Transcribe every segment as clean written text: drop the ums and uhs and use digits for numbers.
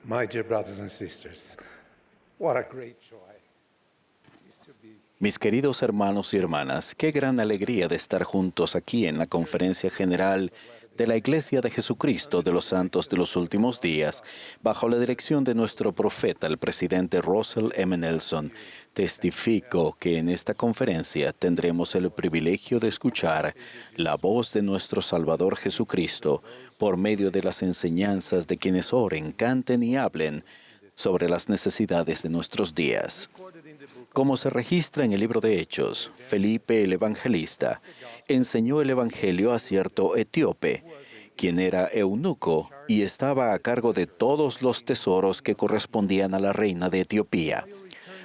My dear brothers and sisters, what a great joy it is to be. Mis queridos hermanos y hermanas, qué gran alegría de estar juntos aquí en la Conferencia General de la Iglesia de Jesucristo de los Santos de los Últimos Días, bajo la dirección de nuestro profeta, el presidente Russell M. Nelson. Testifico que en esta conferencia tendremos el privilegio de escuchar la voz de nuestro Salvador Jesucristo por medio de las enseñanzas de quienes oren, canten y hablen sobre las necesidades de nuestros días. Como se registra en el libro de Hechos, Felipe el Evangelista enseñó el Evangelio a cierto etíope, quien era eunuco y estaba a cargo de todos los tesoros que correspondían a la reina de Etiopía.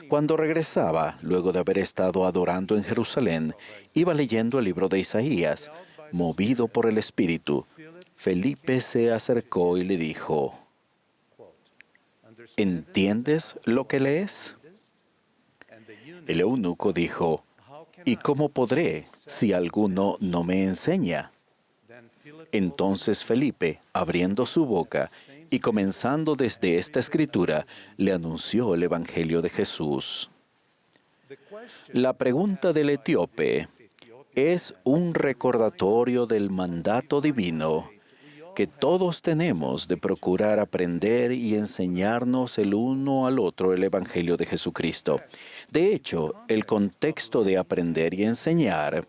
Cuando regresaba, luego de haber estado adorando en Jerusalén, iba leyendo el libro de Isaías. Movido por el Espíritu, Felipe se acercó y le dijo, ¿entiendes lo que lees? El eunuco dijo, ¿y cómo podré si alguno no me enseña? Entonces Felipe, abriendo su boca y comenzando desde esta escritura, le anunció el Evangelio de Jesús. La pregunta del etíope es un recordatorio del mandato divino que todos tenemos de procurar aprender y enseñarnos el uno al otro el Evangelio de Jesucristo. De hecho, el contexto de aprender y enseñar,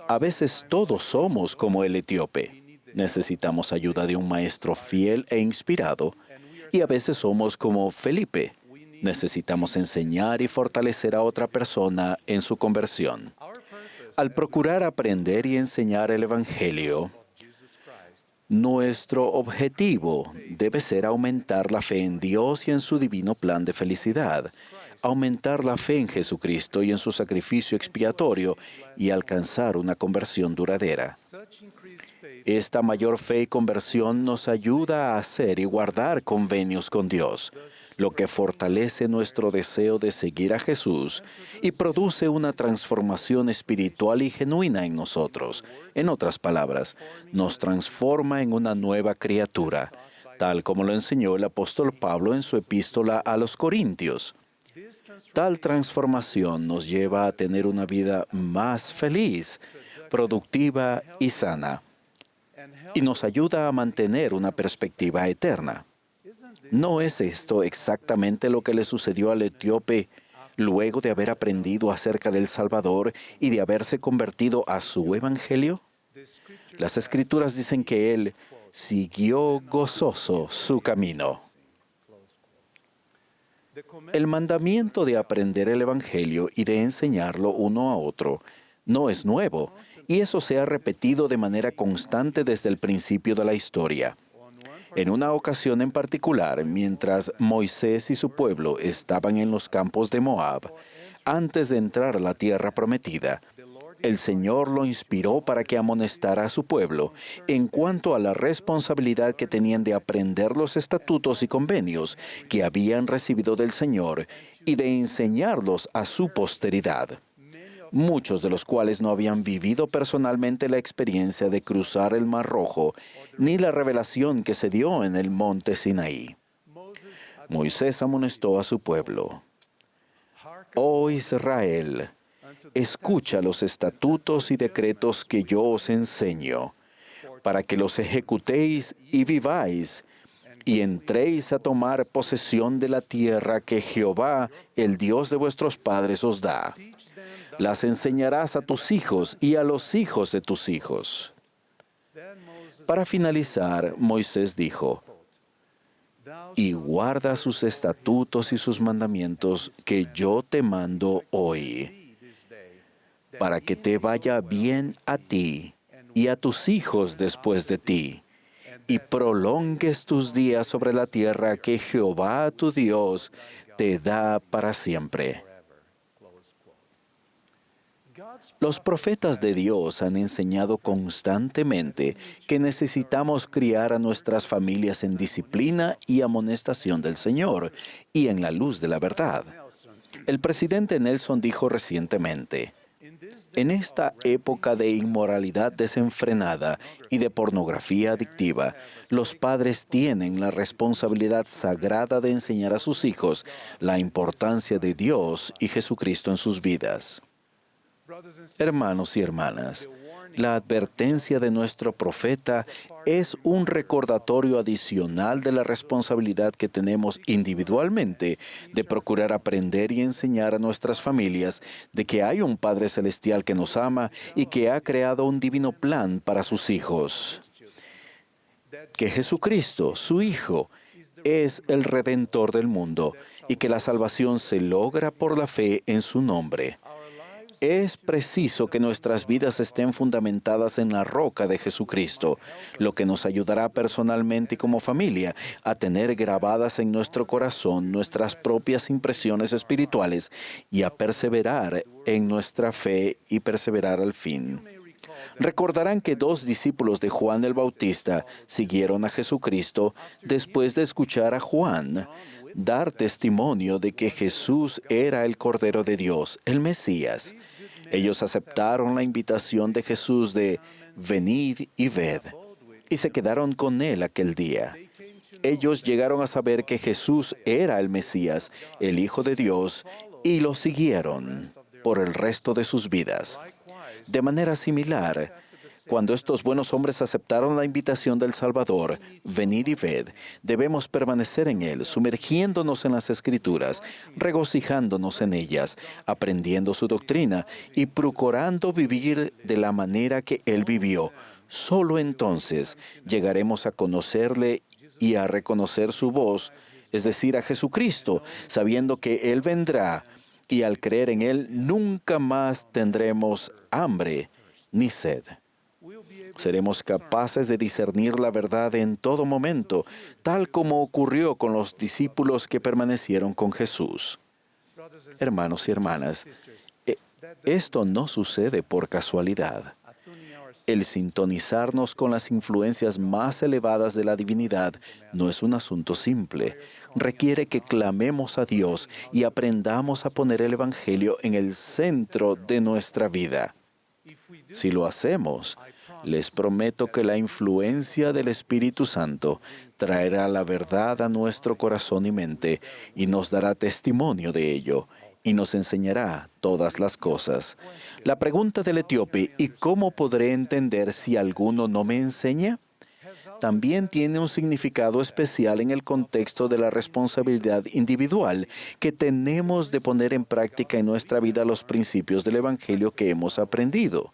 a veces todos somos como el etíope. Necesitamos ayuda de un maestro fiel e inspirado, y a veces somos como Felipe. Necesitamos enseñar y fortalecer a otra persona en su conversión. Al procurar aprender y enseñar el Evangelio, nuestro objetivo debe ser aumentar la fe en Dios y en su divino plan de felicidad, aumentar la fe en Jesucristo y en su sacrificio expiatorio y alcanzar una conversión duradera. Esta mayor fe y conversión nos ayuda a hacer y guardar convenios con Dios, lo que fortalece nuestro deseo de seguir a Jesús y produce una transformación espiritual y genuina en nosotros. En otras palabras, nos transforma en una nueva criatura, tal como lo enseñó el apóstol Pablo en su epístola a los Corintios. Tal transformación nos lleva a tener una vida más feliz, productiva y sana, y nos ayuda a mantener una perspectiva eterna. ¿No es esto exactamente lo que le sucedió al etíope luego de haber aprendido acerca del Salvador y de haberse convertido a su Evangelio? Las Escrituras dicen que él siguió gozoso su camino. El mandamiento de aprender el Evangelio y de enseñarlo uno a otro no es nuevo, y eso se ha repetido de manera constante desde el principio de la historia. En una ocasión en particular, mientras Moisés y su pueblo estaban en los campos de Moab, antes de entrar a la tierra prometida, el Señor lo inspiró para que amonestara a su pueblo en cuanto a la responsabilidad que tenían de aprender los estatutos y convenios que habían recibido del Señor y de enseñarlos a su posteridad, muchos de los cuales no habían vivido personalmente la experiencia de cruzar el Mar Rojo, ni la revelación que se dio en el monte Sinaí. Moisés amonestó a su pueblo: «Oh Israel, escucha los estatutos y decretos que yo os enseño, para que los ejecutéis y viváis, y entréis a tomar posesión de la tierra que Jehová, el Dios de vuestros padres, os da. Las enseñarás a tus hijos y a los hijos de tus hijos». Para finalizar, Moisés dijo: «Y guarda sus estatutos y sus mandamientos que yo te mando hoy, para que te vaya bien a ti y a tus hijos después de ti, y prolongues tus días sobre la tierra que Jehová tu Dios te da para siempre». Los profetas de Dios han enseñado constantemente que necesitamos criar a nuestras familias en disciplina y amonestación del Señor y en la luz de la verdad. El presidente Nelson dijo recientemente: En esta época de inmoralidad desenfrenada y de pornografía adictiva, los padres tienen la responsabilidad sagrada de enseñar a sus hijos la importancia de Dios y Jesucristo en sus vidas. Hermanos y hermanas, la advertencia de nuestro profeta es un recordatorio adicional de la responsabilidad que tenemos individualmente de procurar aprender y enseñar a nuestras familias de que hay un Padre Celestial que nos ama y que ha creado un divino plan para sus hijos. Que Jesucristo, su Hijo, es el Redentor del mundo y que la salvación se logra por la fe en su nombre. Es preciso que nuestras vidas estén fundamentadas en la roca de Jesucristo, lo que nos ayudará personalmente y como familia a tener grabadas en nuestro corazón nuestras propias impresiones espirituales y a perseverar en nuestra fe y perseverar al fin. Recordarán que 2 discípulos de Juan el Bautista siguieron a Jesucristo después de escuchar a Juan dar testimonio de que Jesús era el Cordero de Dios, el Mesías. Ellos aceptaron la invitación de Jesús de «Venid y ved», y se quedaron con él aquel día. Ellos llegaron a saber que Jesús era el Mesías, el Hijo de Dios, y lo siguieron por el resto de sus vidas. De manera similar, cuando estos buenos hombres aceptaron la invitación del Salvador, venid y ved, debemos permanecer en Él, sumergiéndonos en las Escrituras, regocijándonos en ellas, aprendiendo su doctrina y procurando vivir de la manera que Él vivió. Solo entonces llegaremos a conocerle y a reconocer su voz, es decir, a Jesucristo, sabiendo que Él vendrá, y al creer en Él nunca más tendremos hambre ni sed. Seremos capaces de discernir la verdad en todo momento, tal como ocurrió con los discípulos que permanecieron con Jesús. Hermanos y hermanas, esto no sucede por casualidad. El sintonizarnos con las influencias más elevadas de la divinidad no es un asunto simple. Requiere que clamemos a Dios y aprendamos a poner el Evangelio en el centro de nuestra vida. Si lo hacemos, les prometo que la influencia del Espíritu Santo traerá la verdad a nuestro corazón y mente y nos dará testimonio de ello y nos enseñará todas las cosas. La pregunta del etíope, ¿y cómo podré entender si alguno no me enseña?, también tiene un significado especial en el contexto de la responsabilidad individual que tenemos de poner en práctica en nuestra vida los principios del Evangelio que hemos aprendido.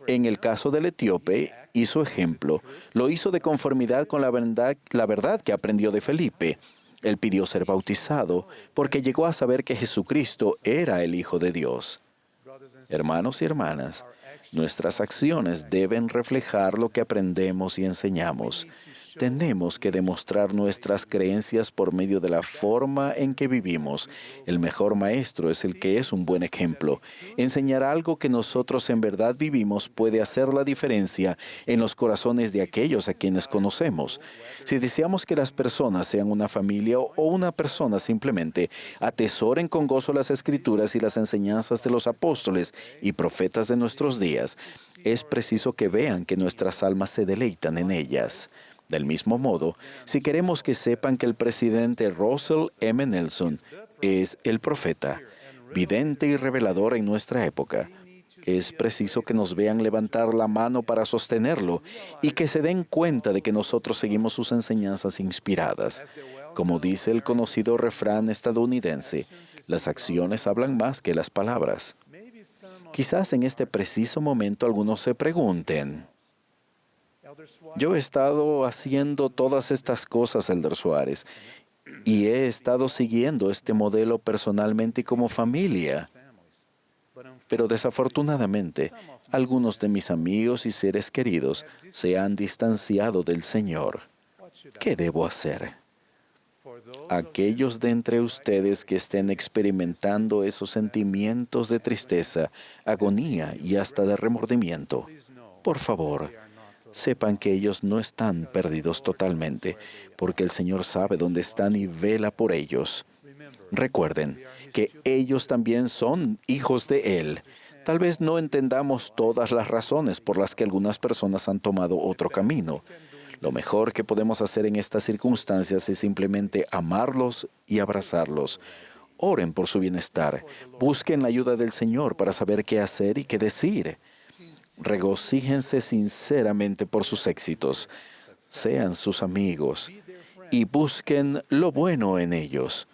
En el caso del etíope y su ejemplo, lo hizo de conformidad con la verdad que aprendió de Felipe. Él pidió ser bautizado porque llegó a saber que Jesucristo era el Hijo de Dios. Hermanos y hermanas, nuestras acciones deben reflejar lo que aprendemos y enseñamos. Tenemos que demostrar nuestras creencias por medio de la forma en que vivimos. El mejor maestro es el que es un buen ejemplo. Enseñar algo que nosotros en verdad vivimos puede hacer la diferencia en los corazones de aquellos a quienes conocemos. Si deseamos que las personas sean una familia o una persona simplemente, atesoren con gozo las Escrituras y las enseñanzas de los apóstoles y profetas de nuestros días, es preciso que vean que nuestras almas se deleitan en ellas. Del mismo modo, si queremos que sepan que el presidente Russell M. Nelson es el profeta, vidente y revelador en nuestra época, es preciso que nos vean levantar la mano para sostenerlo y que se den cuenta de que nosotros seguimos sus enseñanzas inspiradas. Como dice el conocido refrán estadounidense, las acciones hablan más que las palabras. Quizás en este preciso momento algunos se pregunten, yo he estado haciendo todas estas cosas, Elder Suárez, y he estado siguiendo este modelo personalmente y como familia. Pero desafortunadamente, algunos de mis amigos y seres queridos se han distanciado del Señor. ¿Qué debo hacer? Aquellos de entre ustedes que estén experimentando esos sentimientos de tristeza, agonía y hasta de remordimiento, por favor, sepan que ellos no están perdidos totalmente, porque el Señor sabe dónde están y vela por ellos. Recuerden que ellos también son hijos de Él. Tal vez no entendamos todas las razones por las que algunas personas han tomado otro camino. Lo mejor que podemos hacer en estas circunstancias es simplemente amarlos y abrazarlos. Oren por su bienestar. Busquen la ayuda del Señor para saber qué hacer y qué decir. Regocíjense sinceramente por sus éxitos. Sean sus amigos y busquen lo bueno en ellos.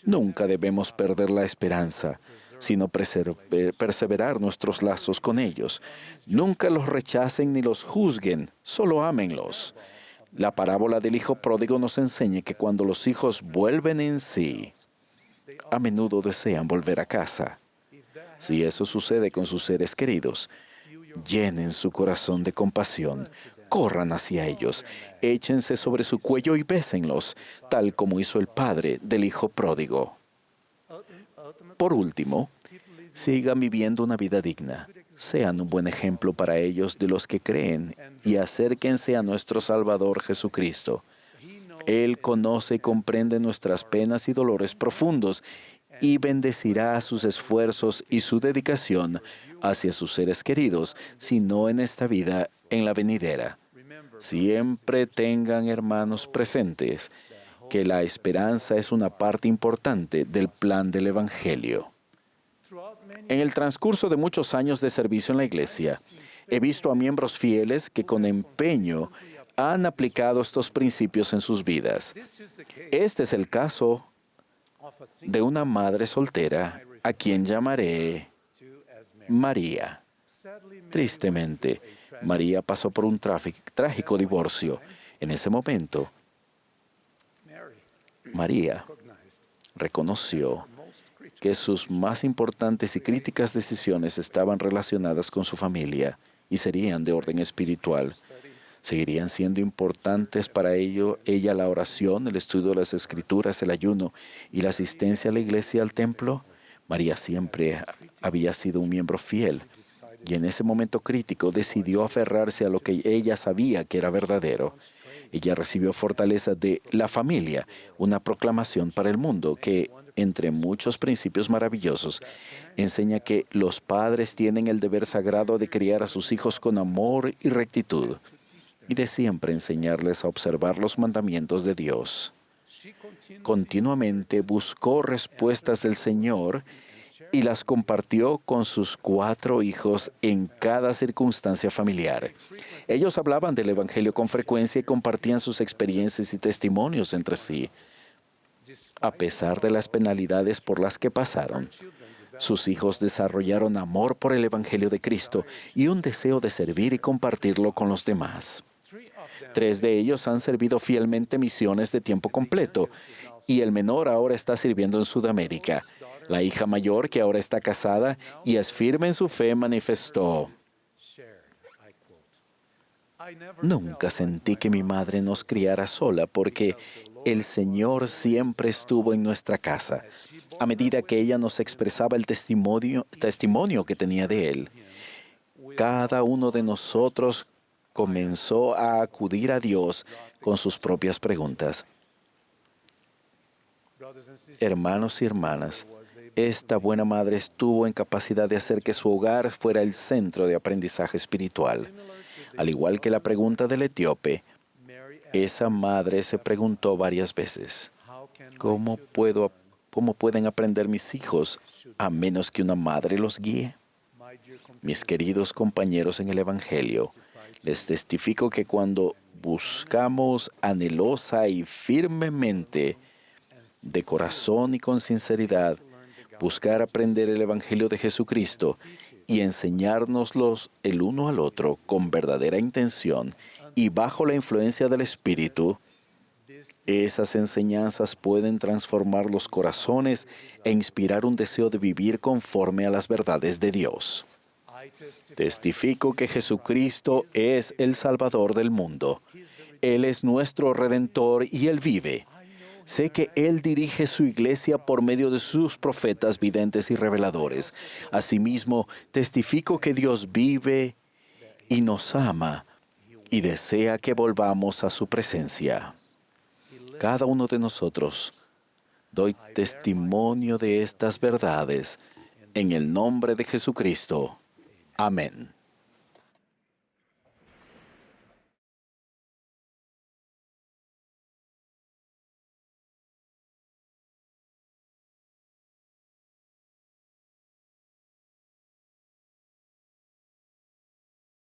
Nunca debemos perder la esperanza, sino perseverar nuestros lazos con ellos. Nunca los rechacen ni los juzguen, solo ámenlos. La parábola del hijo pródigo nos enseña que cuando los hijos vuelven en sí, a menudo desean volver a casa. Si eso sucede con sus seres queridos, llenen su corazón de compasión, corran hacia ellos, échense sobre su cuello y bésenlos, tal como hizo el padre del hijo pródigo. Por último, sigan viviendo una vida digna. Sean un buen ejemplo para ellos de los que creen y acérquense a nuestro Salvador Jesucristo. Él conoce y comprende nuestras penas y dolores profundos y bendecirá sus esfuerzos y su dedicación hacia sus seres queridos, si no en esta vida, en la venidera. Siempre tengan, hermanos, presentes que la esperanza es una parte importante del plan del Evangelio. En el transcurso de muchos años de servicio en la iglesia, he visto a miembros fieles que con empeño han aplicado estos principios en sus vidas. Este es el caso de una madre soltera a quien llamaré María. Tristemente, María pasó por un trágico divorcio. En ese momento, María reconoció que sus más importantes y críticas decisiones estaban relacionadas con su familia y serían de orden espiritual. Seguirían siendo importantes para ella la oración, el estudio de las Escrituras, el ayuno y la asistencia a la iglesia y al templo. María siempre había sido un miembro fiel y en ese momento crítico decidió aferrarse a lo que ella sabía que era verdadero. Ella recibió fortaleza de la familia, una proclamación para el mundo que, entre muchos principios maravillosos, enseña que los padres tienen el deber sagrado de criar a sus hijos con amor y rectitud, y de siempre enseñarles a observar los mandamientos de Dios. Continuamente buscó respuestas del Señor y las compartió con sus 4 hijos en cada circunstancia familiar. Ellos hablaban del Evangelio con frecuencia y compartían sus experiencias y testimonios entre sí. A pesar de las penalidades por las que pasaron, sus hijos desarrollaron amor por el Evangelio de Cristo y un deseo de servir y compartirlo con los demás. 3 de ellos han servido fielmente misiones de tiempo completo y el menor ahora está sirviendo en Sudamérica. La hija mayor, que ahora está casada y es firme en su fe, manifestó: "Nunca sentí que mi madre nos criara sola porque el Señor siempre estuvo en nuestra casa, a medida que ella nos expresaba el testimonio que tenía de Él. Cada uno de nosotros comenzó a acudir a Dios con sus propias preguntas". Hermanos y hermanas, esta buena madre estuvo en capacidad de hacer que su hogar fuera el centro de aprendizaje espiritual. Al igual que la pregunta del etíope, esa madre se preguntó varias veces: ¿Cómo pueden aprender mis hijos a menos que una madre los guíe? Mis queridos compañeros en el Evangelio, les testifico que cuando buscamos anhelosa y firmemente, de corazón y con sinceridad, buscar aprender el Evangelio de Jesucristo y enseñárnoslos el uno al otro con verdadera intención y bajo la influencia del Espíritu, esas enseñanzas pueden transformar los corazones e inspirar un deseo de vivir conforme a las verdades de Dios. Testifico que Jesucristo es el Salvador del mundo. Él es nuestro Redentor y Él vive. Sé que Él dirige su iglesia por medio de sus profetas, videntes y reveladores. Asimismo, testifico que Dios vive y nos ama y desea que volvamos a su presencia. Cada uno de nosotros Doy testimonio de estas verdades en el nombre de Jesucristo. Amén.